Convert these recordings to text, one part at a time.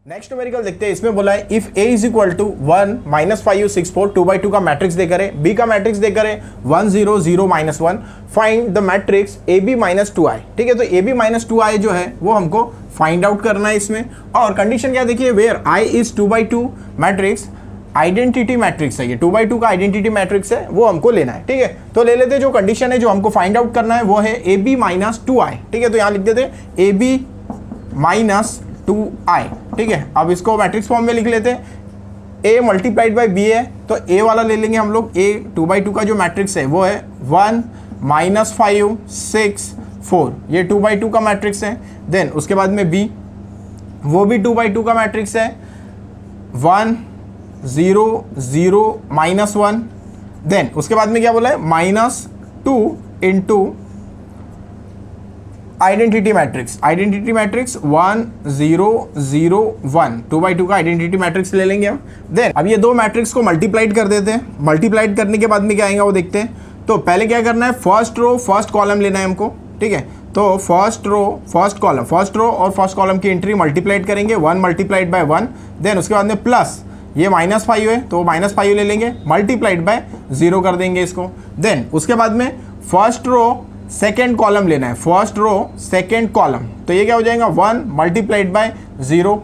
Next numerical देखते हैं। इसमें बोला है if a is equal to 1 -5 6 4 2/2 का मैट्रिक्स देकर है, b का मैट्रिक्स देकर है 1 0 0 -1, find the matrix ab - 2i। ठीक है, तो ab - 2i जो है वो हमको फाइंड आउट करना है इसमें। और कंडीशन क्या देखिए, where i is 2/2 matrix identity matrix है, ये 2/2 का आइडेंटिटी मैट्रिक्स है, वो हमको लेना है। ठीक है, तो ले लेते जो कंडीशन है जो हमको फाइंड आउट करना है वो है ab - 2i। ठीक है, तो यहाँ लिख देते ab - 2i। ठीक है, अब इसको मैट्रिक्स फॉर्म में लिख लेते हैं। a मल्टीप्लाइड बाई b है तो a वाला ले लेंगे हम लोग। a 2/2 का जो मैट्रिक्स है वो है 1 -5 6 4, ये 2/2 का मैट्रिक्स है। देन उसके बाद में b, वो भी 2/2 का मैट्रिक्स है 1 0 0 -1। देन उसके बाद में क्या बोला है -2 इंटू आइडेंटिटी मैट्रिक्स 1 0 0 1, 2/2 का आइडेंटिटी मैट्रिक्स ले लेंगे हम। देन अब ये दो मैट्रिक्स को मल्टीप्लाइड कर देते हैं। मल्टीप्लाइड करने के बाद में क्या आएगा वो देखते हैं। तो पहले क्या करना है, फर्स्ट रो फर्स्ट कॉलम लेना है हमको। ठीक है, तो फर्स्ट रो और फर्स्ट कॉलम की एंट्री मल्टीप्लाइड करेंगे 1 × 1। देन उसके बाद में प्लस ये -5 है तो -5 ले लेंगे, मल्टीप्लाइड बाय 0 कर देंगे इसको। देन उसके बाद में फर्स्ट रो सेकेंड कॉलम लेना है, फर्स्ट रो सेकेंड कॉलम, तो ये क्या हो जाएगा 1 × 0,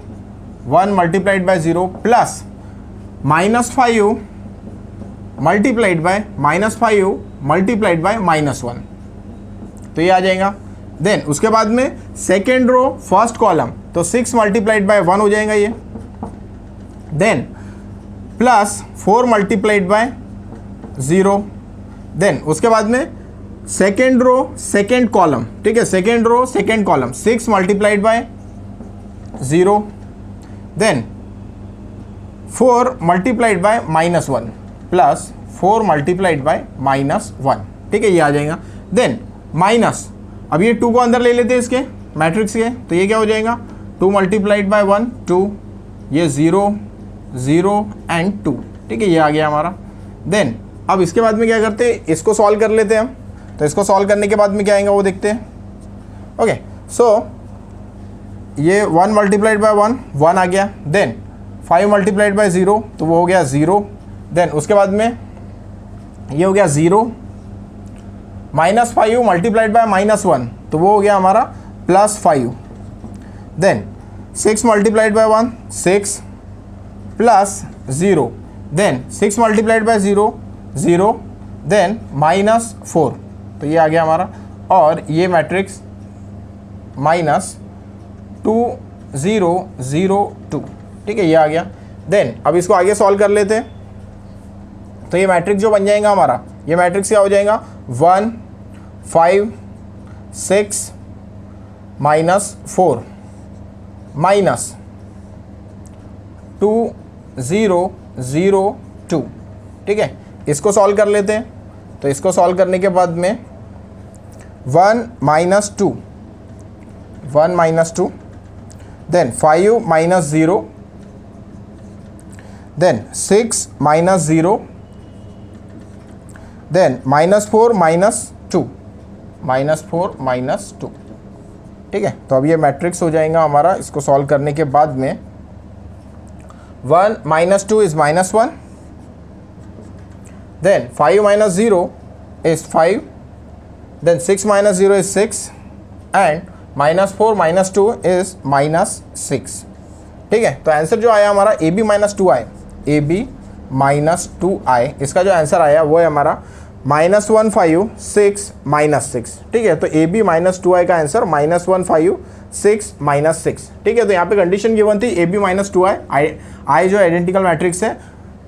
1 × 0 प्लस -5 मल्टीप्लाइड बाय -1, तो ये आ जाएगा। देन उसके बाद में सेकेंड रो फर्स्ट कॉलम, तो 6 × 1 हो जाएगा ये। Then plus 4 × 0। देन उसके बाद में सेकेंड रो सेकेंड कॉलम, ठीक है, second row second column 6 × 0। Then 4 × -1 plus 4 × -1, ठीक है, ये आ जाएगा। देन माइनस, अब ये 2 को अंदर ले लेते हैं इसके मैट्रिक्स के, तो ये क्या हो जाएगा 2 × 1 2, ये 0 0 एंड 2, ठीक है, ये आ गया हमारा। देन अब इसके बाद में क्या करते हैं, इसको सॉल्व कर लेते हैं हम। तो इसको सॉल्व करने के बाद में क्या आएगा वो देखते हैं। ओके, सो ये 1 × 1 आ गया। देन 5 × 0 तो वो हो गया 0। देन उसके बाद में ये हो गया 0, -5 × -1 तो वो हो गया हमारा +5। Then 6 × 1 6 plus 0। देन 6 × 0 0, देन -4, तो ये आ गया हमारा। और ये मैट्रिक्स -2 0 0 2, ठीक है, ये आ गया। देन अब इसको आगे सॉल्व कर लेते हैं। तो ये मैट्रिक्स जो बन जाएगा हमारा, ये मैट्रिक्स क्या हो जाएगा 1 5 6 -4 -2 0 0 2, ठीक है, इसको सॉल्व कर लेते हैं। तो इसको सॉल्व करने के बाद में 1 - 2 देन 5 - 0, देन 6 - 0, देन -4 - 2, ठीक है। तो अब ये मैट्रिक्स हो जाएगा हमारा। इसको सॉल्व करने के बाद में 1 - 2 is -1, then 5 - 0 is 5, then 6 - 0 is 6, and -4 - 2 is -6, ठीक है। तो आंसर जो आया हमारा AB - 2i, इसका जो आंसर आया वो है हमारा -1 5 6 -6, ठीक है। तो AB - 2i का आंसर -1 5 6 -6, ठीक है। तो यहाँ पे कंडीशन गिवन थी AB - 2i, i जो आइडेंटिकल मैट्रिक्स है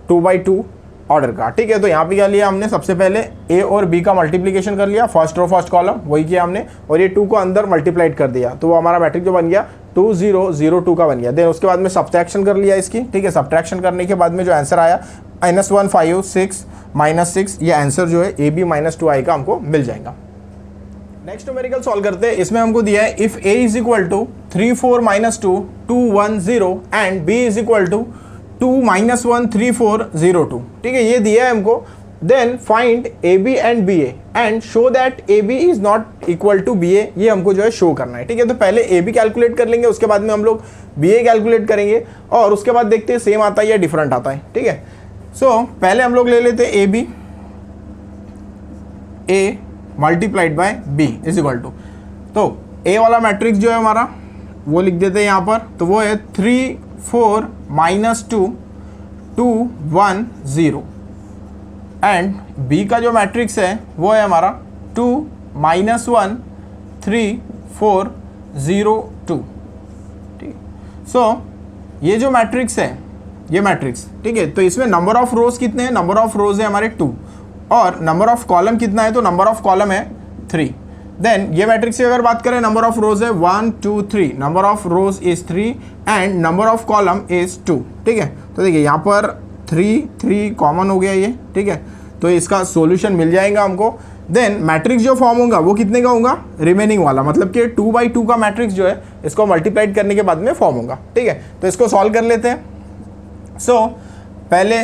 2/2 ऑर्डर का, ठीक है। तो यहाँ पे क्या लिया हमने, सबसे पहले a और b का मल्टीप्लिकेशन कर लिया, फर्स्ट रो फर्स्ट कॉलम वही किया हमने, और ये 2 को अंदर मल्टीप्लाइड कर दिया, तो वो हमारा मैट्रिक्स जो बन गया 2 0 0 2 का बन गया। देन उसके बाद में सब्ट्रैक्शन कर लिया इसकी, ठीक है। सब्ट्रैक्शन करने के बाद में जो आंसर आया -1 5 6 -6, ये आंसर जो है AB - 2i का हमको मिल जाएगा। नेक्स्ट न्यूमेरिकल सॉल्व करते हैं। इसमें हमको दिया है if a is equal to 3 4 -2 2 1 0 and b is equal to 2 - 1 3 4 0 2, ठीक है, ये दिया है हमको। Then find A B and B and show that A B is not equal to B ये हमको जो है शो करना है, ठीक है। तो पहले ए बी कैलकुलेट कर लेंगे, उसके बाद में हम लोग बी ए कैलकुलेट करेंगे और उसके बाद देखते हैं सेम आता है या डिफरेंट आता है, ठीक है। सो पहले हम लोग ले लेते हैं A B, A multiplied by B is equal to, तो ए वाला मैट्रिक्स जो है हमारा वो लिख देते हैं यहाँ पर, तो वो है 3 4 -2 2 1 0 एंड बी का जो मैट्रिक्स है वो है हमारा 2 -1 3 4 0 2, ठीक। सो ये जो मैट्रिक्स है ये मैट्रिक्स, ठीक है, तो इसमें नंबर ऑफ रोज कितने हैं, नंबर ऑफ रोज है हमारे 2 और नंबर ऑफ कॉलम कितना है, तो नंबर ऑफ कॉलम है 3। देन ये मैट्रिक्स की अगर बात करें नंबर ऑफ रोज है 1 2 3, number of rose is 3 and number of column is 2, ठीक है। तो देखिए यहाँ पर 3 3 कॉमन हो गया ये, ठीक है, तो इसका सॉल्यूशन मिल जाएगा हमको। देन मैट्रिक्स जो फॉर्म होगा वो कितने का होगा, रिमेनिंग वाला, मतलब कि 2 by 2 का मैट्रिक्स जो है इसको मल्टीप्लाइड करने के बाद में फॉर्म होगा, ठीक है। तो इसको सॉल्व कर लेते हैं। सो पहले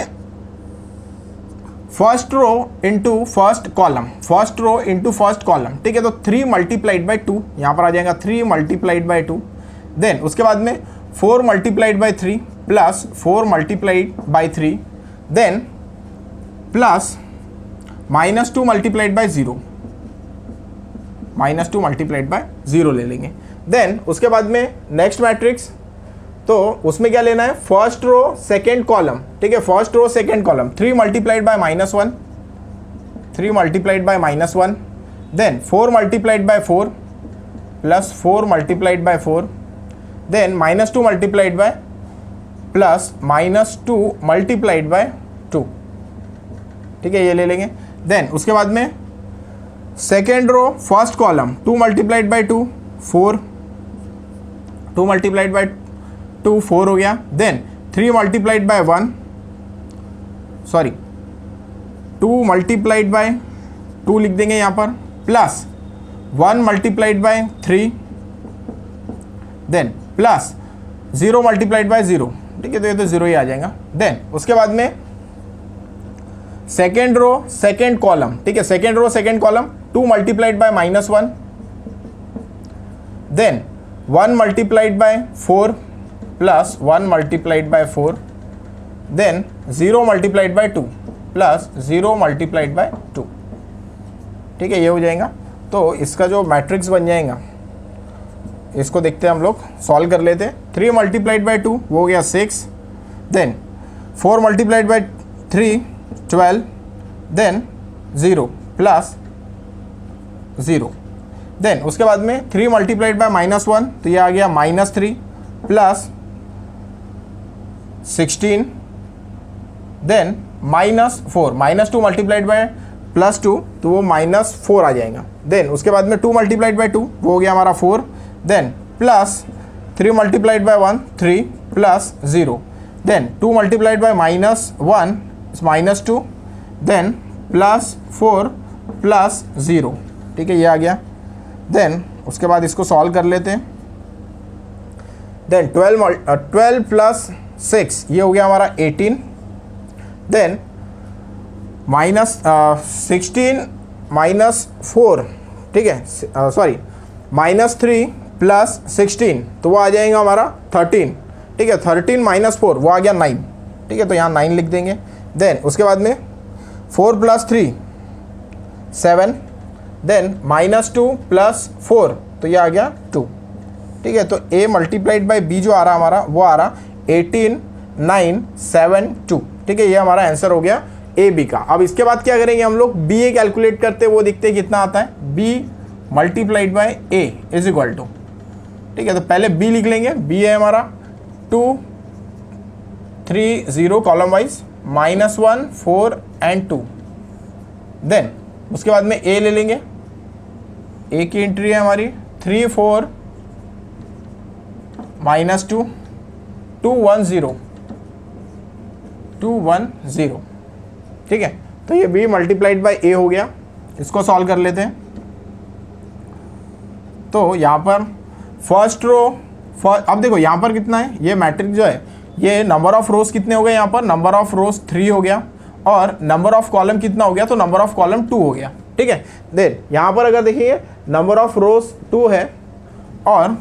first row into first column, first row into first column, ठीक है। तो 3 मल्टीप्लाइड बाई 2 यहाँ पर आ जाएगा, 3 मल्टीप्लाइड बाई 2। देन उसके बाद में 4 multiplied by 3 plus 4 multiplied by 3, then plus -2 multiplied by 0, -2 multiplied by 0 ले लेंगे। देन उसके बाद में नेक्स्ट मैट्रिक्स, तो उसमें क्या लेना है, फर्स्ट रो सेकेंड कॉलम, ठीक है, first row second column 3 multiplied by -1, 3 multiplied by -1, then 4 multiplied by 4 plus 4 multiplied by 4, then -2 multiplied by plus -2 multiplied by 2, ठीक है, ये ले लेंगे। देन उसके बाद में second row first column 2 multiplied by 2 4, 2 multiplied by 2 4 हो गया। Then 3 multiplied by 1, sorry 2 multiplied by 2 लिख देंगे यहाँ पर, plus 1 multiplied by 3, then plus 0 multiplied by 0, ठीक है, तो ये तो 0 ही आ जाएगा। देन उसके बाद में सेकेंड रो सेकेंड कॉलम, ठीक है, second row second column 2 multiplied by -1, then 1 multiplied by 4 plus 1 multiplied by 4, then 0 multiplied by 2 plus 0 multiplied by 2, ठीक है, ये हो जाएगा। तो इसका जो मैट्रिक्स बन जाएगा इसको देखते हैं हम लोग, सॉल्व कर लेते हैं। 3 मल्टीप्लाइड बाय 2 वो हो गया 6, then 4 multiplied by 3 12, then 0 plus 0, then उसके बाद में 3 मल्टीप्लाइड बाय -1 तो ये आ गया -3 प्लस 16, देन -4, -2 मल्टीप्लाइड बाय +2 तो वो -4 आ जाएगा। देन उसके बाद में 2 मल्टीप्लाइड बाय 2 वो हो गया हमारा 4, then plus 3 multiplied by 1 3 plus 0, then 2 multiplied by -1 -2, then plus 4 plus 0, ठीक है, ये आ गया। देन उसके बाद इसको सॉल्व कर लेते हैं। देन 12 प्लस 6 ये हो गया हमारा 18, देन -16 -4, ठीक है, सॉरी -3 प्लस 16 तो वो आ जाएगा हमारा 13, ठीक है, 13 -4 वो आ गया 9, ठीक है, तो यहाँ 9 लिख देंगे। देन उसके बाद में 4 प्लस 3 7, देन -2 प्लस 4 तो ये आ गया 2, ठीक है। तो a मल्टीप्लाइड बाई b जो आ रहा हमारा वो आ रहा 18 9 7 2, ठीक है, ये हमारा आंसर हो गया ए बी का। अब इसके बाद क्या करेंगे हम लोग, बी ए कैलकुलेट करते हैं, वो देखते हैं कितना आता है, b multiplied by a is equal to, ठीक है, तो पहले b लिख लेंगे, b है हमारा 2 3 0 कॉलम वाइज -1 4 एंड 2, देन उसके बाद में a ले लेंगे, a की एंट्री है हमारी 3 4 -2 2 1 0 2 1 0, ठीक है, तो ये b मल्टीप्लाइड बाई a हो गया। इसको सॉल्व कर लेते हैं। तो यहाँ पर फर्स्ट रो अब देखो यहाँ पर कितना है, ये मैट्रिक्स जो है ये नंबर ऑफ रोज कितने हो गए, यहाँ पर नंबर ऑफ रोज 3 हो गया और नंबर ऑफ कॉलम कितना हो गया, तो नंबर ऑफ कॉलम 2 हो गया, ठीक है। देन यहाँ पर अगर देखिए नंबर ऑफ रोज 2 है और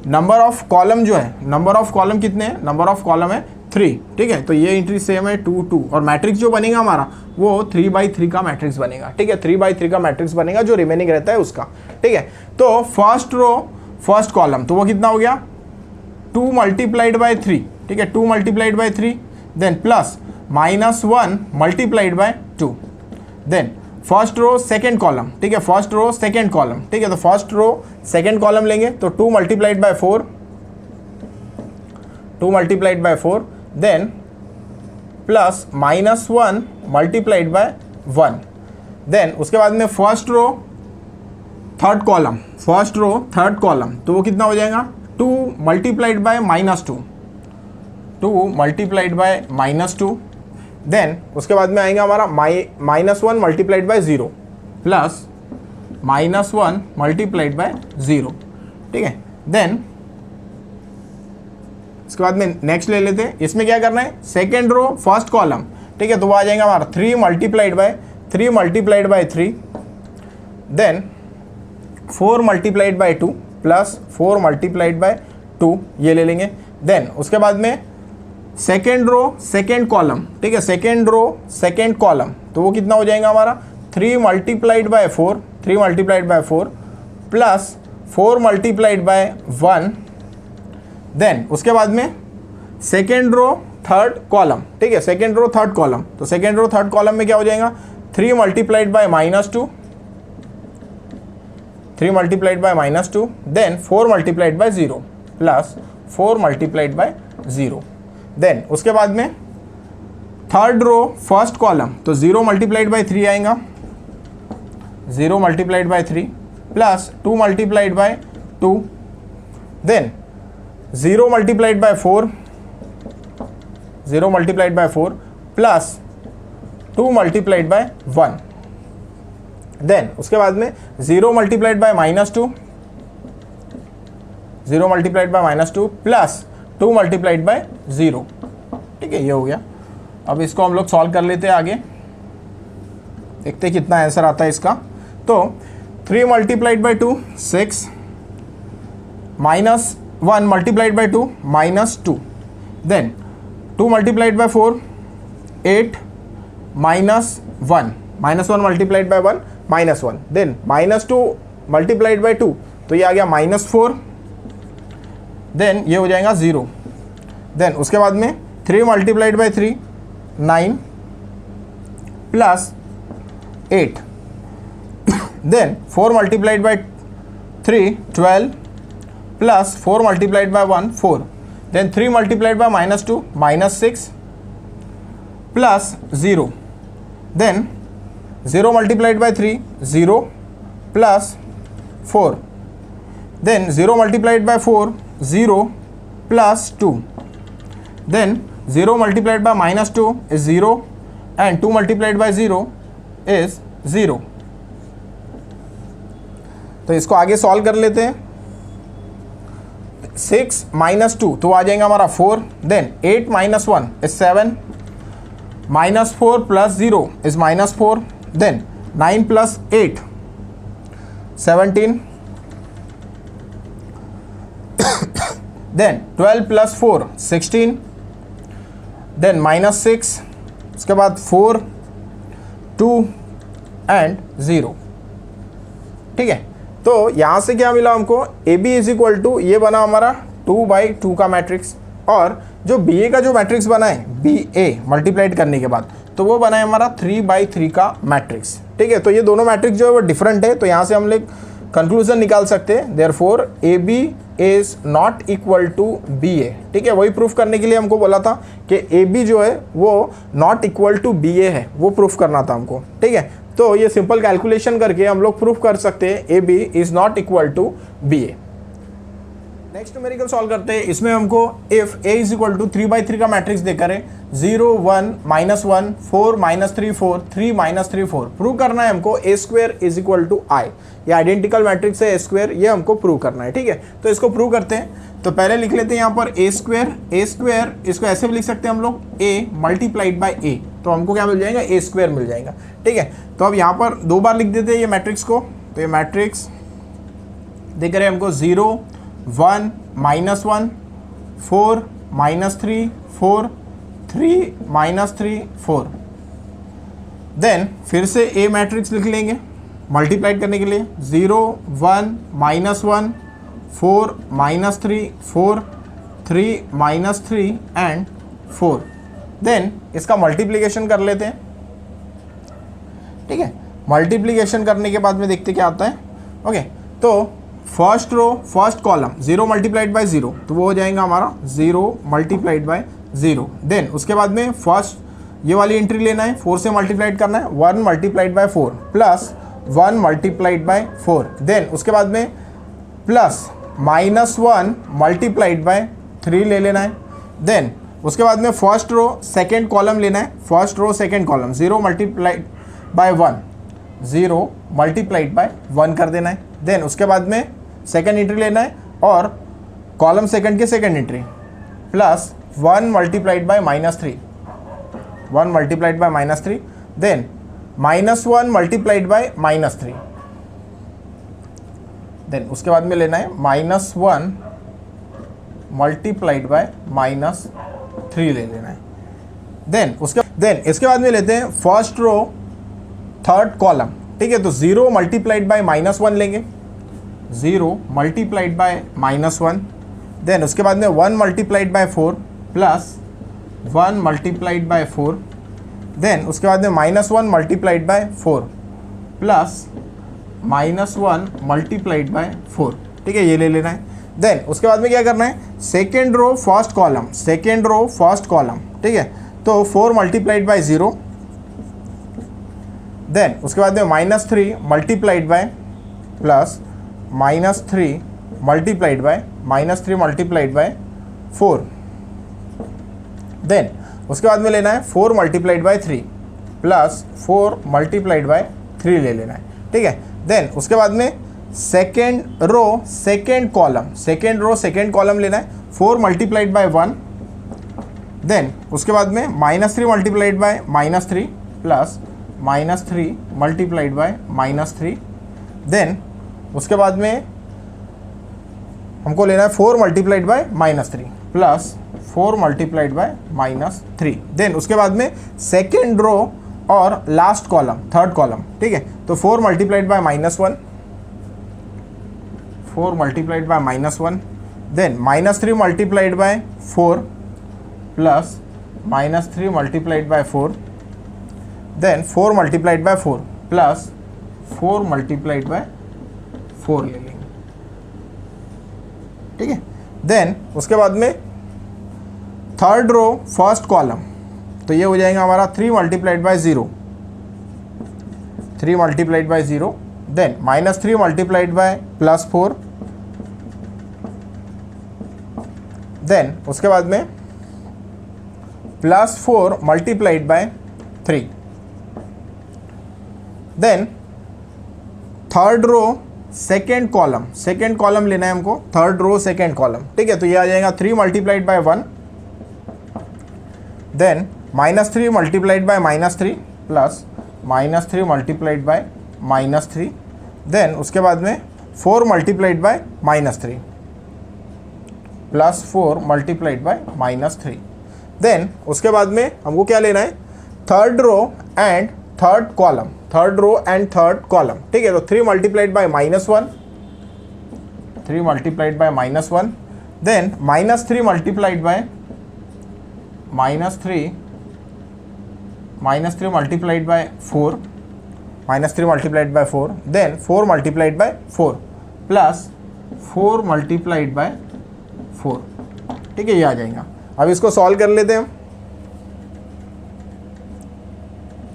नंबर ऑफ कॉलम जो है, नंबर ऑफ कॉलम कितने हैं, नंबर ऑफ कॉलम है 3, ठीक है। तो ये एंट्री सेम है 2 2 और मैट्रिक्स जो बनेगा हमारा वो 3/3 का मैट्रिक्स बनेगा, ठीक है। 3/3 का मैट्रिक्स बनेगा जो रिमेनिंग रहता है उसका, ठीक है। तो फर्स्ट रो फर्स्ट कॉलम तो वो कितना हो गया 2 × 3, ठीक है, 2 × 3, then plus -1 × 2, then first row second column, ठीक है, फर्स्ट रो सेकेंड कॉलम, ठीक है। तो फर्स्ट रो सेकेंड कॉलम लेंगे तो 2 × 4, 2 × 4, देन प्लस -1 × 1, देन उसके बाद में first row third column, first row third column तो वो कितना हो जाएगा 2 × -2, 2 × -2, देन उसके बाद में आएगा हमारा -1 × 0 प्लस -1 × 0, ठीक है। देन इसके बाद में नेक्स्ट ले लेते हैं, इसमें क्या करना है सेकेंड रो फर्स्ट कॉलम, ठीक है, तो वो आ जाएगा हमारा 3 × 3, देन 4 × 2 प्लस 4 × 2 ये ले लेंगे। देन उसके बाद में सेकेंड रो सेकेंड कॉलम, ठीक है, सेकेंड रो सेकेंड कॉलम तो वो कितना हो जाएगा हमारा 3 × 4, 3 × 4 प्लस 4 × 1, देन उसके बाद में सेकेंड रो थर्ड कॉलम, ठीक है, सेकेंड रो थर्ड कॉलम तो सेकेंड रो थर्ड कॉलम में क्या हो जाएगा 3 × -2, 3 × -2, देन 4 × 0 प्लस 4 × 0, देन उसके बाद में थर्ड रो फर्स्ट कॉलम तो 0 × 3 आएगा, 0 × 3 प्लस 2 × 2, देन 0 × 4, 0 × 4 प्लस 2 × 1, देन उसके बाद में 0 × -2, 0 × -2 प्लस 2 × 0, ठीक है, ये हो गया। अब इसको हम लोग सॉल्व कर लेते हैं आगे, देखते हैं कितना आंसर आता है इसका। तो 3 × 2 6, -1 × 2 -2, देन 2 × 4 8, -1 × 1 -1, देन -2 × 2 तो ये आ गया -4, देन ये हो जाएगा 0, देन उसके बाद में 3 × 3 9 plus 8, then 4 × 3 12 plus 4 × 1 4, then 3 × -2 -6 plus 0, then 0 × 3 0 plus 4, then 0 × 4 0 plus 2, then 0 multiplied by -2 is 0 and 2 multiplied by 0 is 0। तो इसको आगे सॉल्व कर लेते हैं। 6 - 2 तो आ जाएगा हमारा 4, then 8 - 1 is 7, -4 plus 0 is -4, then 9 plus 8 17, then 12 plus 4 16, then -6, उसके बाद 4 2 एंड 0, ठीक है। तो यहाँ से क्या मिला हमको AB = ये बना हमारा 2/2 का मैट्रिक्स, और जो BA का जो मैट्रिक्स बना है BA मल्टीप्लाइड करने के बाद तो वो बना है हमारा 3/3 का मैट्रिक्स, ठीक है। तो ये दोनों मैट्रिक्स जो है वो डिफरेंट है, तो यहाँ से हम लोग कंक्लूजन निकाल सकते हैं, therefore AB is not equal to BA, ठीक है। वही प्रूफ करने के लिए हमको बोला था कि AB जो है वो नॉट इक्वल टू BA है, वो प्रूफ करना था हमको, ठीक है। तो ये सिंपल कैलकुलेशन करके हम लोग प्रूफ कर सकते हैं AB is not equal to BA। Next numerical solve करते हैं। इसमें हमको if a is equal to 3/3 का मैट्रिक्स देकर है 0 1 -1 4 -3 4 3 -3 4 प्रूव करना है हमको a square is equal to i। ये आइडेंटिकल मैट्रिक्स है a स्क्वायर, ये हमको प्रूव करना है। ठीक है, तो इसको प्रूव करते हैं। तो पहले लिख लेते हैं यहाँ पर a स्क्वायर इसको ऐसे भी लिख सकते हैं हम लोग a मल्टीप्लाइड बाई a, तो हमको क्या मिल जाएगा a स्क्वायर मिल जाएगा। ठीक है, तो अब यहाँ पर 2 बार लिख देते हैं ये मैट्रिक्स को। तो ये मैट्रिक्स देख रहे हैं हमको 0 1 -1 4 -3 4 3 -3 4। देन फिर से ए मैट्रिक्स लिख लेंगे मल्टीप्लाइड करने के लिए 0 1 -1 4 -3 4 3 -3 एंड 4। देन इसका मल्टीप्लिकेशन कर लेते हैं। ठीक है, मल्टीप्लिकेशन करने के बाद में देखते क्या आता है। ओके, तो first row first column 0 multiplied by 0, तो वो हो जाएगा हमारा 0 मल्टीप्लाइड बाय 0। देन उसके बाद में फर्स्ट ये वाली एंट्री लेना है, 4 से मल्टीप्लाइड करना है 1 multiplied by 4 plus 1 multiplied by 4। Then उसके बाद में प्लस -1 मल्टीप्लाइड बाय 3 ले लेना है। देन उसके बाद में फर्स्ट रो सेकेंड कॉलम लेना है, first row second column 0 multiplied by 1 0 multiplied by 1 कर देना है। देन उसके बाद में सेकेंड एंट्री लेना है और कॉलम सेकंड की second entry plus 1 multiplied by -3 1 multiplied by -3। Then -1 multiplied by -3। Then उसके बाद में लेना है -1 मल्टीप्लाइड बाय -3 ले लेना है। देन इसके बाद में लेते हैं फर्स्ट रो थर्ड कॉलम। ठीक है, तो 0 मल्टीप्लाइड बाय -1 लेंगे 0 मल्टीप्लाइड बाय -1। देन उसके बाद में 1 multiplied by 4 plus 1 multiplied by 4। Then उसके बाद में -1 multiplied by 4 plus -1 multiplied by 4। ठीक है, ये ले लेना है। देन उसके बाद में क्या करना है, सेकेंड रो फर्स्ट कॉलम। ठीक है, तो 4 मल्टीप्लाइड बाय 0। देन उसके बाद में -3 multiplied by plus -3 multiplied by 4। Then उसके बाद में लेना है 4 multiplied by 3 plus 4 multiplied by 3 ले लेना है। ठीक है, देन उसके बाद में सेकेंड रो सेकेंड कॉलम लेना है 4 मल्टीप्लाइड बाय 1। देन उसके बाद में -3 multiplied by -3 plus -3 multiplied by -3। Then उसके बाद में हमको लेना है 4 multiplied by -3 plus 4 multiplied by -3। Then उसके बाद में सेकेंड रो और लास्ट कॉलम थर्ड कॉलम। ठीक है, तो 4 multiplied by -1 4 multiplied by -1। Then -3 multiplied by 4 plus -3 multiplied by 4। Then 4 multiplied by 4 plus 4 multiplied by 4 ले लेंगे। ठीक है, देन उसके बाद में थर्ड रो फर्स्ट कॉलम, तो ये हो जाएगा हमारा 3 multiplied by 0 3 multiplied by 0। Then -3 multiplied by +4। Then उसके बाद में +4 multiplied by 3। Then third row second column लेना है हमको, थर्ड रो सेकेंड कॉलम। ठीक है, तो ये आ जाएगा 3 multiplied by 1। Then -3 multiplied by -3 plus -3 multiplied by -3। Then उसके बाद में 4 multiplied by -3 plus 4 multiplied by -3। Then उसके बाद में हमको क्या लेना है, third row and third column. ठीक है, तो 3 multiplied by -1 3 multiplied by -1। Then -3 multiplied by -3 multiplied by 4 -3 multiplied by 4। Then 4 multiplied by 4 plus 4 multiplied by 4। ठीक है, ये आ जाएगा। अब इसको सॉल्व कर लेते हैं।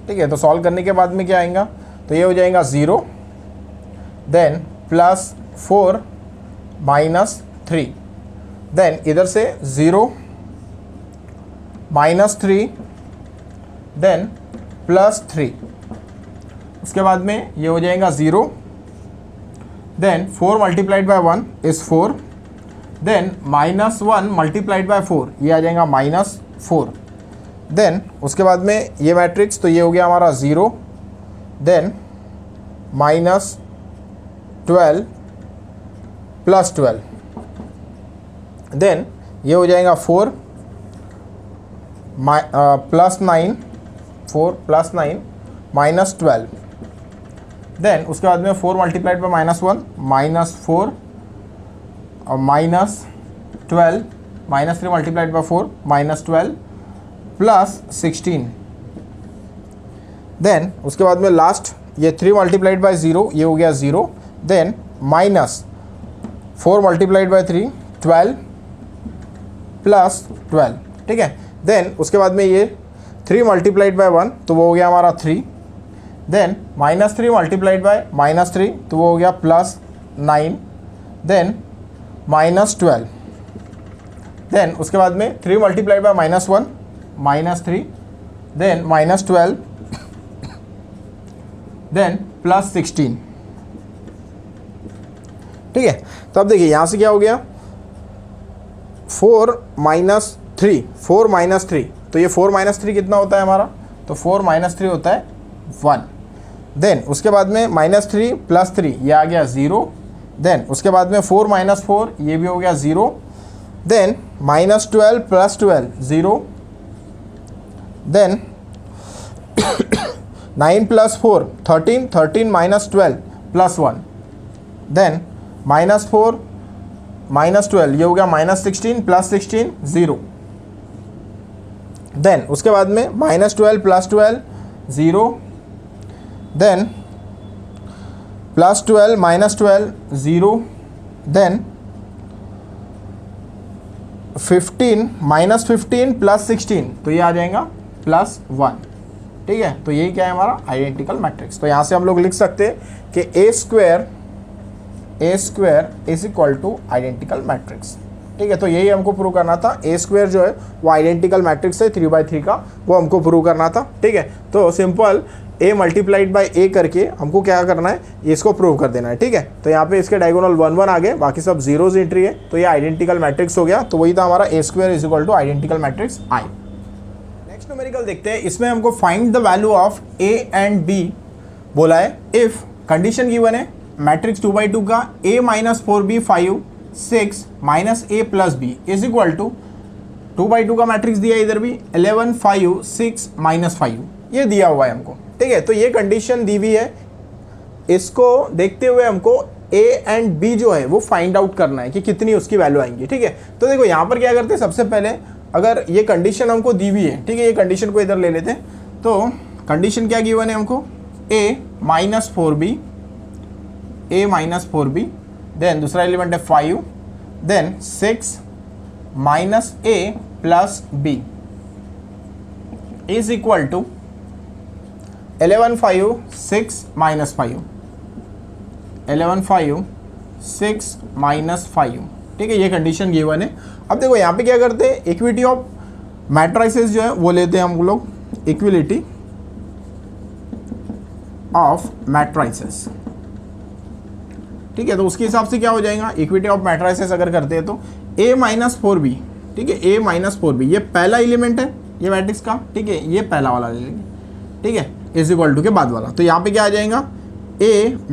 ठीक है, तो सॉल्व करने के बाद में क्या आएगा, तो ये हो जाएगा 0। देन +4 -3 देन इधर से 0 -3 देन +3, उसके बाद में ये हो जाएगा 0, then 4 multiplied by 1 is 4, then -1 multiplied by 4 ये आ जाएगा -4, देन उसके बाद में ये मैट्रिक्स, तो ये हो गया हमारा 0, देन -12 +12, देन ये हो जाएगा 4 +9 -12, देन उसके बाद में 4 मल्टीप्लाइड बाय -1 -4 और -12 -3 मल्टीप्लाइड बाय 4 -12 +16, देन उसके बाद में लास्ट ये 3 मल्टीप्लाइड बाय 0 ये हो गया 0, देन -4 मल्टीप्लाइड बाय 3 12 +12, ठीक है। देन उसके बाद में ये 3 मल्टीप्लाइड बाय 1 तो वो हो गया हमारा 3, देन -3 मल्टीप्लाइड बाय -3 तो वो हो गया +9, देन -12, देन उसके बाद में 3 मल्टीप्लाइड बाय -1 -3, देन -12, देन +16, ठीक है। तो अब देखिए यहाँ से क्या हो गया 4 -3, तो ये 4 -3 कितना होता है हमारा, तो 4 -3 होता है 1, देन उसके बाद में -3 +3 ये आ गया 0, देन उसके बाद में 4 -4 ये भी हो गया 0, देन -12 +12 0, देन 9 + 4 13 13 -12 +1, देन -4 -12 ये हो गया -16 +16 0, देन उसके बाद में -12 +12 0, देन +12 -12 0, देन 15 -15 +16 तो ये आ जाएगा +1, ठीक है। तो यही क्या है हमारा आइडेंटिकल मैट्रिक्स। तो यहाँ से हम लोग लिख सकते हैं कि A square is equal to identical matrix, ठीक है। तो यही हमको प्रूव करना था, ए स्क्वायर जो है वो आइडेंटिकल मैट्रिक्स है 3/3 का, वो हमको प्रूव करना था, ठीक है। तो सिंपल ए मल्टीप्लाइड बाय ए करके हमको क्या करना है, इसको प्रूव कर देना है, ठीक है। तो यहाँ पे इसके डायगोनल 1 1 आ गए, बाकी सब जीरोज एंट्री है, तो ये आइडेंटिकल मैट्रिक्स हो गया। तो वही था हमारा A square is equal to identical matrix I. Next numerical देखते हैं, इसमें हमको find the value of A and B बोला है। इफ कंडीशन गिवन है मैट्रिक्स 2/2 का a - 4b 5 6 - a + b is equal to 2/2 का मैट्रिक्स दिया है, इधर भी 11 5 6 - 5 ये दिया हुआ है हमको, ठीक है। तो ये कंडीशन दी हुई है, इसको देखते हुए हमको a एंड b जो है वो फाइंड आउट करना है कि कितनी उसकी वैल्यू आएंगी, ठीक है। तो देखो यहाँ पर क्या करते हैं, सबसे पहले अगर ये कंडीशन हमको दी हुई है, ठीक है, ये कंडीशन को इधर ले लेते हैं। तो कंडीशन क्या गिवन है हमको, a - 4b, देन दूसरा एलिमेंट है 5, then 6 - a + b is equal to 11 5 6 - 5, 11 5 6 - 5, ठीक है। ये कंडीशन गिवन है। अब देखो यहाँ पे क्या करते हैं, इक्विटी ऑफ मैट्रिसेस जो है वो लेते हैं हम लोग, इक्विलिटी ऑफ मैट्रिसेस, ठीक है। तो उसके हिसाब से क्या हो जाएगा, इक्विटी ऑफ मैट्रिसेस अगर करते हैं तो a - 4b, ठीक है, a - 4b ये पहला एलिमेंट है ये मैट्रिक्स का, ठीक है, ये पहला वाला ले लेंगे, ठीक है, इज इक्वल टू के बाद वाला। तो यहाँ पे क्या आ जाएगा, a -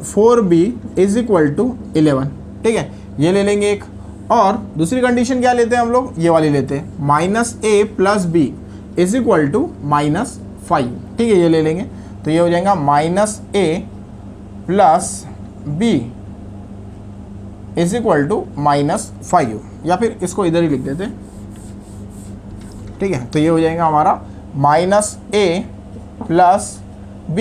4b is equal to 11, ठीक है, ये ले लेंगे एक। और दूसरी कंडीशन क्या लेते हैं हम लोग, ये वाली लेते हैं, -a + b is equal to -5, ठीक है, ये ले लेंगे। तो ये हो जाएगा -a + b is equal to -5, या फिर इसको इधर ही लिख देते हैं, ठीक है। तो ये हो जाएगा हमारा -a + b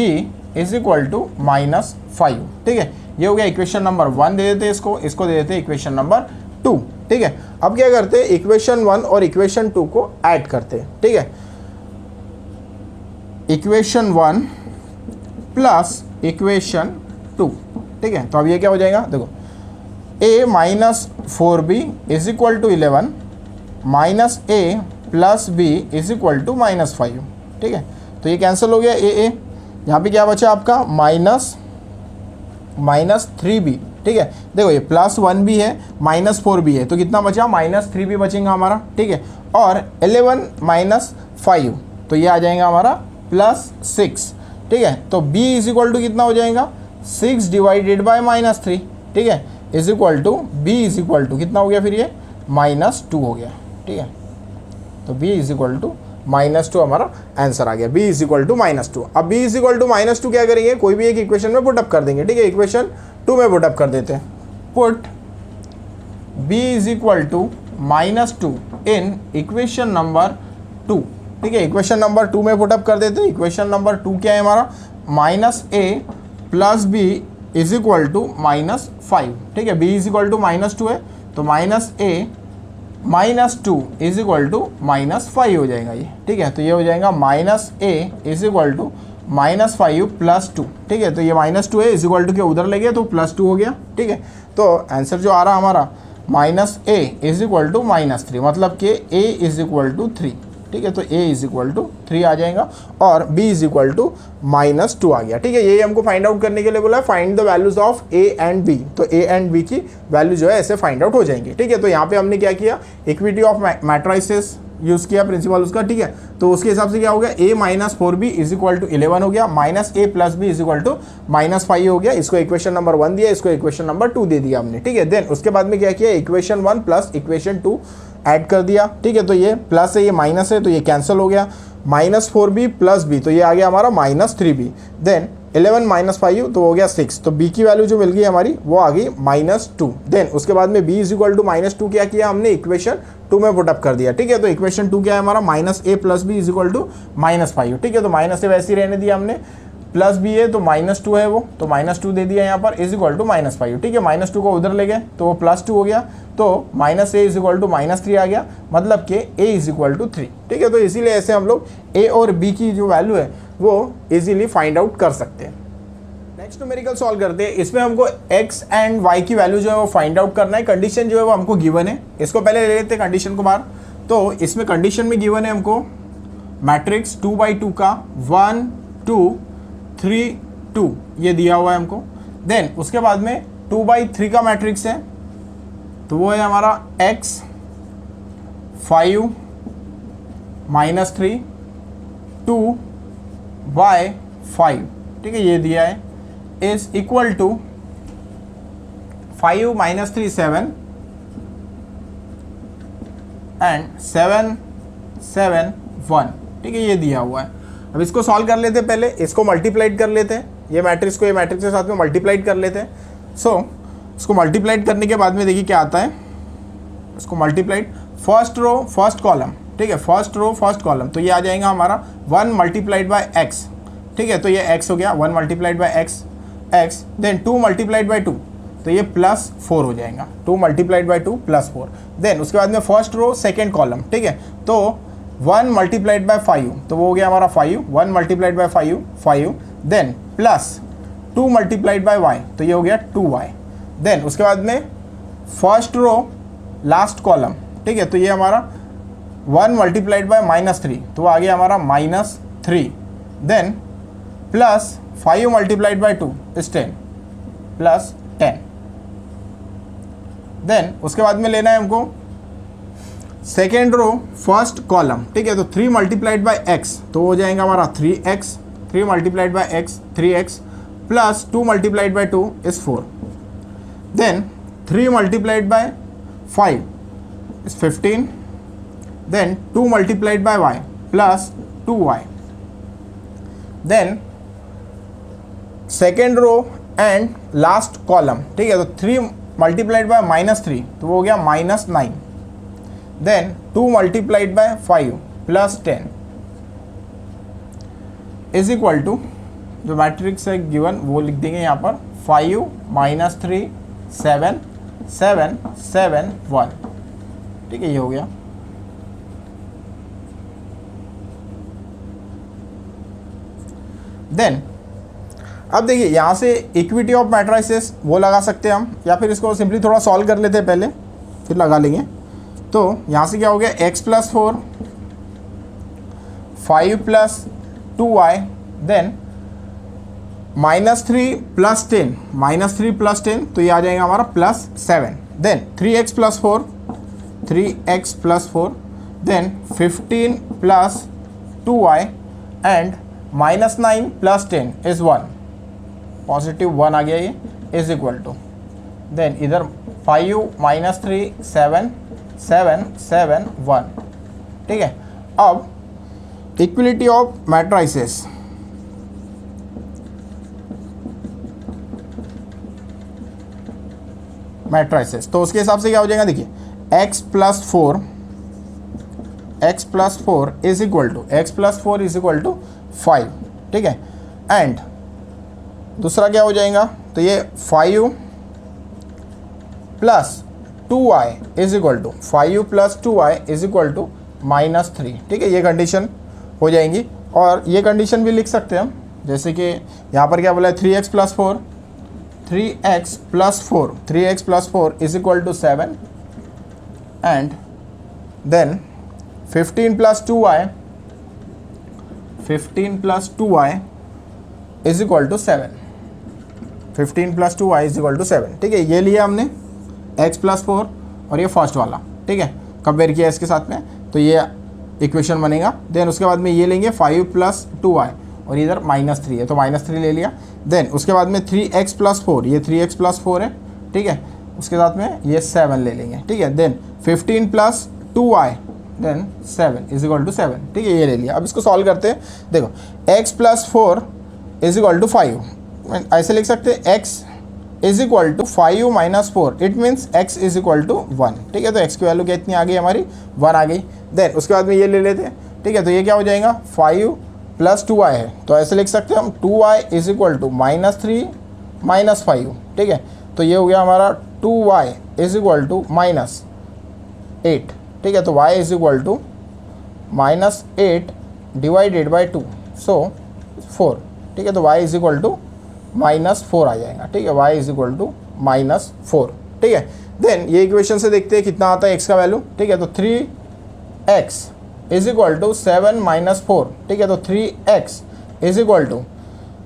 is equal to -5, ठीक है। ये हो गया इक्वेशन नंबर 1 दे देते हैं, इसको दे देते हैं इक्वेशन नंबर 2, ठीक है। अब क्या करते हैं, इक्वेशन 1 और इक्वेशन 2 को ऐड करते हैं, ठीक है। इक्वेशन 1 + इक्वेशन 2, ठीक है। तो अब ये क्या हो जाएगा, देखो a minus 4b is equal to 11 minus a plus b is equal to -5। ठीक है, तो ये कैंसिल हो गया a यहाँ पे क्या बचा आपका -3b। ठीक है, देखो ये +1 भी है -4 भी है, तो कितना बचा -3b बचेगा हमारा। ठीक है, और 11 - 5 तो ये आ जाएगा हमारा +6। ठीक है, तो b इज इक्वल टू कितना हो जाएगा 6 डिवाइडेड बाय -3। ठीक है, is equal to b is equal to कितना हो गया फिर ये -2 हो गया। ठीक है, तो b इज इक्वल टू -2 हमारा आंसर आ गया, b इज इक्वल टू -2। अब b इज इक्वल टू -2 क्या करेंगे, कोई भी एक इक्वेशन में पुटअप कर देंगे। ठीक है, इक्वेशन 2 में पुटअप कर देते हैं। Put b is equal to -2 in equation number 2। ठीक है, इक्वेशन नंबर 2 में पुटअप कर देते हैं। इक्वेशन नंबर 2 क्या है हमारा -a plus b is equal to -5। ठीक है, b इज इक्वल टू -2 है, तो -a -2 इज इक्वल टू -5 हो जाएगा ये। ठीक है, तो ये हो जाएगा -a is equal to -5 plus 2। ठीक है, तो ये -2 है, इज इक्वल टू के उधर ले गए तो +2 हो गया। ठीक है, तो आंसर जो आ रहा हमारा -a इज इक्वल टू -3, मतलब कि a इज इक्वल टू 3। ठीक है, तो a इज इक्वल टू 3 आ जाएगा और b इज इक्वल टू -2 आ गया। ठीक है, ये हमको फाइंड आउट करने के लिए बोला है find the values of a and b, तो a एंड b की वैल्यू जो है ऐसे फाइंड आउट हो जाएंगे। ठीक है, तो यहाँ पे हमने क्या किया, इक्विटी ऑफ मैट्रिसेस यूज़ किया प्रिंसिपल उसका। ठीक है, तो उसके हिसाब से क्या हो गया a - 4b is equal to 11 हो गया, -a plus b is equal to -5 हो गया। इसको इक्वेशन नंबर 1 दिया, इसको इक्वेशन नंबर 2 दे दिया हमने। ठीक है, देन उसके बाद में क्या किया, इक्वेशन 1 प्लस इक्वेशन 2 ऐड कर दिया। ठीक है, तो ये प्लस है, ये माइनस है, तो ये कैंसिल हो गया। -4b प्लस b, तो ये आ गया हमारा -3b। देन 11 - 5 तो हो गया 6, तो b की वैल्यू जो मिल गई हमारी वो आ गई -2। देन उसके बाद में b इज इक्वल टू -2 क्या किया हमने, इक्वेशन 2 में पुटअप कर दिया। ठीक है, तो इक्वेशन 2 क्या है हमारा -a plus b is equal to -5। ठीक है, तो माइनस से वैसे ही रहने दिया हमने, प्लस b है तो -2 है वो, तो -2 दे दिया यहाँ पर इज इक्वल टू -5। ठीक है, -2 को उधर ले गए तो वो +2 हो गया, तो -a इज इक्वल टू -3 आ गया, मतलब कि a इज इक्वल टू 3। ठीक है, तो इसीलिए ऐसे हम लोग a और b की जो वैल्यू है वो इजीली फाइंड आउट कर सकते हैं। नेक्स्ट न्यूमेरिकल सॉल्व करते हैं। इसमें हमको x एंड y की वैल्यू जो है वो फाइंड आउट करना है। कंडीशन जो है वो हमको गिवन है, इसको पहले ले लेते हैं कंडीशन को बाहर। तो इसमें कंडीशन में गिवन है हमको मैट्रिक्स 2/2 का 1 2 3 2 ये दिया हुआ है हमको। देन उसके बाद में 2/3 का मैट्रिक्स है, तो वो है हमारा x 5 -3 2 y 5। ठीक है, ये दिया है इज इक्वल टू 5 - 3 7 एंड 7 7 1। ठीक है, ये दिया हुआ है। अब इसको सॉल्व कर लेते हैं, पहले इसको मल्टीप्लाइड कर लेते हैं, ये मैट्रिक्स को ये मैट्रिक्स के साथ में मल्टीप्लाइड कर लेते हैं। सो इसको मल्टीप्लाइड करने के बाद में देखिए क्या आता है, इसको multiplied first row first column. ठीक है, फर्स्ट रो फर्स्ट कॉलम, तो ये आ जाएगा हमारा 1 मल्टीप्लाइड बाय x। ठीक है, तो ये x हो गया 1 multiplied by x, then 2 multiplied by 2, तो ये +4 हो जाएगा, 2 मल्टीप्लाइड बाय 2 +4। देन उसके बाद में फर्स्ट रो सेकेंड कॉलम। ठीक है, तो 1 मल्टीप्लाइड बाय 5, तो वो हो गया हमारा 5, 1 multiplied by 5, then plus 2 multiplied by y, तो ये हो गया 2y। देन उसके बाद में फर्स्ट रो लास्ट कॉलम। ठीक है, तो ये हमारा 1 मल्टीप्लाइड बाय -3, तो आ गया हमारा -3। Then plus 5 multiplied by 2 is 10 plus 10। देन उसके बाद में लेना है हमको सेकेंड रो फर्स्ट कॉलम। ठीक है, तो 3 मल्टीप्लाइड बाय x, तो हो जाएगा हमारा 3x, 3 multiplied by x 3x plus 2 multiplied by 2 is 4। Then 3 multiplied by 5 is 15। Then 2 multiplied by y plus 2y। Then second row and last column. ठीक है, तो 3 मल्टीप्लाइड बाय -3, तो वो हो गया -9। Then 2 multiplied by 5 plus 10 is equal to जो matrix है given वो लिख देंगे यहाँ पर 5 -3 7 7 7 1। ठीक है, ये हो गया। देन अब देखिए यहाँ से इक्विटी ऑफ मैट्रिसेस वो लगा सकते हैं हम, या फिर इसको सिंपली थोड़ा सॉल्व कर लेते हैं पहले, फिर लगा लेंगे। तो यहाँ से क्या हो गया, x plus 4 5 plus 2y then -3 plus 10 -3 plus 10, तो ये आ जाएगा हमारा +7 then 3x plus 4 3x plus 4 then 15 plus 2y and -9 plus 10 is 1, positive 1 आ गया ये, इज इक्वल टू देन इधर 5 -3 7 7 7 1। ठीक है, अब इक्विलिटी ऑफ मैट्रिसेस, तो उसके हिसाब से क्या हो जाएगा, देखिए x plus 4 is equal to 5। ठीक है, एंड दूसरा क्या हो जाएगा, तो ये 5 plus 2y is equal to -3। ठीक है, ये कंडीशन हो जाएंगी, और ये कंडीशन भी लिख सकते हैं हम, जैसे कि यहाँ पर क्या बोला है 3x plus 4 is equal to 7 and then 15 plus 2y is equal to 7। 15 plus 2y is equal to 7। ठीक है, ये लिया हमने x प्लस 4 और ये फर्स्ट वाला। ठीक है, कंपेयर किया इसके साथ में, तो ये इक्वेशन बनेगा। देन उसके बाद में ये लेंगे 5 प्लस 2y और इधर -3 है तो -3 ले लिया। देन उसके बाद में 3x प्लस 4, ये 3x प्लस 4 है। ठीक है, उसके साथ में ये 7 ले लेंगे। ठीक है, then 15 plus 2y then 7 is equal to 7। ठीक है, ये ले लिया। अब इसको सॉल्व करते हैं। देखो x plus 4 is equal to 5, ऐसे लिख सकते हैं x is equal to 5 minus 4, it means x is equal to 1। ठीक है, तो x की वैल्यू कितनी आ गई हमारी, 1 आ गई। देन उसके बाद में ये ले लेते हैं। ठीक है, तो ये क्या हो जाएगा, 5 प्लस 2y है, तो ऐसे लिख सकते हैं हम 2y is equal to -3 minus 5। ठीक है, तो ये हो गया हमारा 2y इज इक्वल टू -8। ठीक है, तो y is equal to -8 divided by 2, so 4। ठीक है, तो y इज इक्वल टू -4 आ जाएगा। ठीक है, y इज इक्वल टू -4। ठीक है, देन ये इक्वेशन से देखते हैं कितना आता है x का वैल्यू। ठीक है, तो 3x is equal to 7 minus 4। ठीक है, तो 3x इज इक्वल टू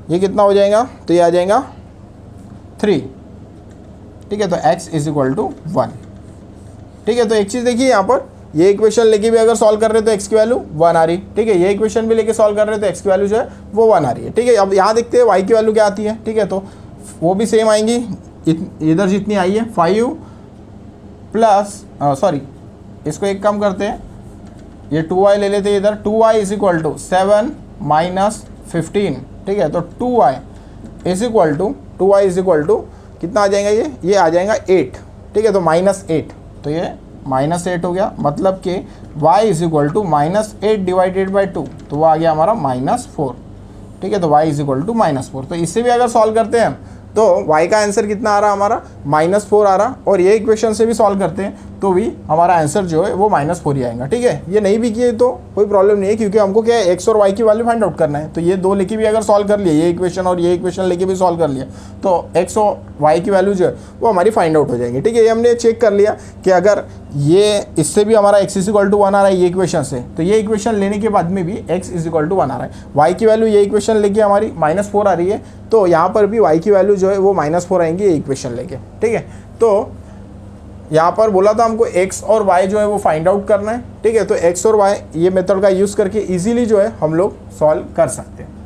ये कितना हो जाएगा, तो ये आ जाएगा 3। ठीक है, तो x इज इक्वल टू 1। ठीक है, तो एक चीज़ देखिए यहाँ पर, ये इक्वेशन लेके भी अगर सॉल्व कर रहे तो x की वैल्यू 1 आ रही। ठीक है, ये इक्वेशन भी लेके सॉल्व कर रहे तो x की वैल्यू जो है वो 1 आ रही है। ठीक है, अब यहाँ देखते हैं y की वैल्यू क्या आती है। ठीक है, तो वो भी सेम आएंगी, इधर जितनी आई है 5 प्लस इसको एक कम करते हैं, ये 2y ले लेते हैं इधर, 2y is equal to 7 minus 15। ठीक है, तो 2y इज इक्वल टू कितना आ जाएगा, ये आ जाएगा 8। ठीक है, तो -8, तो ये -8 हो गया, मतलब कि y is equal to -8 divided by 2, तो वो आ गया हमारा -4। ठीक है, तो y इज इक्वल टू -4। तो इससे भी अगर सॉल्व करते हैं तो y का आंसर कितना आ रहा हमारा, -4 आ रहा, और ये इक्वेशन से भी सॉल्व करते हैं तो भी हमारा आंसर जो है वो -4 ही आएगा। ठीक है, ये नहीं भी किए तो कोई प्रॉब्लम नहीं है, क्योंकि हमको क्या है x और y की वैल्यू फाइंड आउट करना है। तो ये दो लेके भी अगर सॉल्व कर लिए, ये इक्वेशन और ये इक्वेशन लेके भी सॉल्व कर लिया, तो x और y की वैल्यू जो है वो हमारी फाइंड आउट हो जाएगी। ठीक है, ये हमने चेक कर लिया कि अगर ये इससे भी हमारा x इज इक्वल टू 1 आ रहा है ये इक्वेशन से, तो ये इक्वेशन लेने के बाद में भी x इज इक्वल टू 1 आ रहा है। y की वैल्यू ये इक्वेशन लेके हमारी -4 आ रही है, तो यहाँ पर भी y की वैल्यू जो है वो -4 आएंगी ये इक्वेशन लेके। ठीक है, तो यहाँ पर बोला था हमको x और y जो है वो फाइंड आउट करना है। ठीक है, तो x और y ये मेथड का यूज़ करके इजीली जो है हम लोग सॉल्व कर सकते हैं।